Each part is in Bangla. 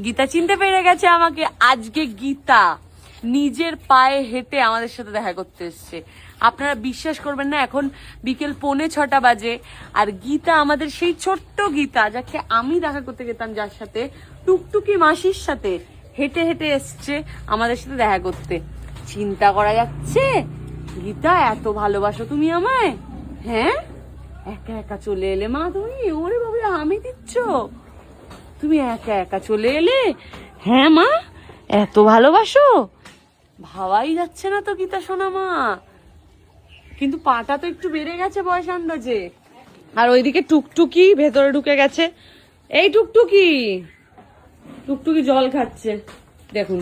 গীতা চিনতে পেরে গেছে আমাকে। আজকে গীতা নিজের পায়ে হেঁটে আমাদের সাথে দেখা করতে এসছে। আপনারা বিশ্বাস করবেন না, এখন বিকেল 5:45 বাজে, আর গীতা আমাদের সেই ছোট্ট গীতা যাকে আমি দেখা করতে যেতাম, যার সাথে টুকটুকি মাসির সাথে হেঁটে হেঁটে এসছে আমাদের সাথে দেখা করতে। চিন্তা করা যাচ্ছে গীতা, এত ভালোবাসো তুমি আমায়? হ্যাঁ, একা একা চলে এলে মা তুমি? ওরে বাবা, আমি দিচ্ছ তুমি একা একা চলে এলে? হ্যাঁ মা, এত ভালোবাসো? ভাবাই যাচ্ছে না তো গীতা সোনা মা। কিন্তু পাটা তো একটু বেড়ে গেছে বয়স আন্দাজে। আর ওইদিকে টুকটুকি ভেতরে ঢুকে গেছে। এই টুকটুকি, টুকটুকি জল খাচ্ছে, দেখুন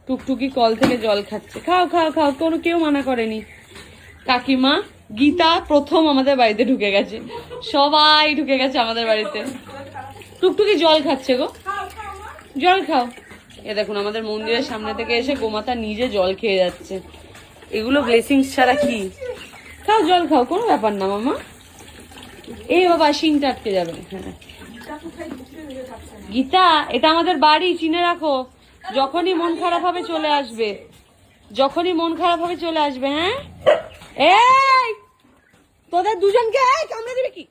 টুকটুকি কল থেকে জল খাচ্ছে। খাও খাও খাও, কোনো কেউ মানা করেনি। কাকিমা, গীতা প্রথম আমাদের বাড়িতে ঢুকে গেছে, সবাই ঢুকে গেছে আমাদের বাড়িতে। টুকটুকি জল খাচ্ছে গো, জল খাও। এ দেখুন আমাদের মন্দিরের সামনে থেকে এসে গোমাতা নিজে জল খেয়ে যাচ্ছে। এগুলো ব্লেসিংস ছাড়া কি? খাও, জল খাও, কোনো ব্যাপার না মামা। এই বাবা, শিংটা আটকে যাবে। হ্যাঁ গীতা, এটা আমাদের বাড়ি, চিনে রাখো। যখনই মন খারাপ হবে চলে আসবে, যখনই মন খারাপ হবে চলে আসবে। হ্যাঁ, এই তোদের দুজনকে কামড়ে দিবে কি?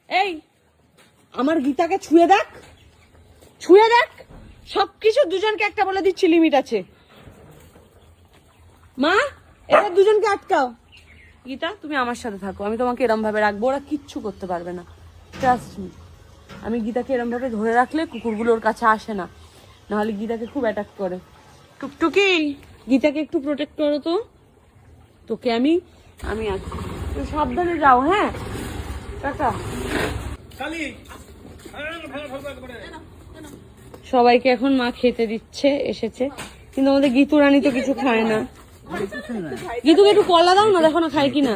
এই আমার গীতাকে ছুঁয়ে দেখ, ছুঁয়ে দেখ। সবকিছু দুজনকে একটা বলে দিচ্ছি, লিমিট আছে। মা, এবার দুজনকে আটকাও। গীতা, তুমি আমার সাথে থাকো, আমি তোমাকে এরম ভাবে রাখবো, ওরা কিচ্ছু করতে পারবে না, ট্রাস্ট মি। আমি গীতাকে এরম ভাবে ধরে রাখলে কুকুরগুলো ওর কাছে আসে না, নাহলে গীতাকে খুব অ্যাটাক করে। টুকটুকি, গীতাকে একটু প্রোটেক্ট করো তো। তোকে আমি আছি, তো সাবধানে যাও। হ্যাঁ, টাটা। সবাইকে এখন মা খেতে দিচ্ছে, এসেছে। কিন্তু আমাদের গীতু রানী তো কিছু খায় না। গীতুকে একটু কলা দাও না, দেখো না খায় কিনা।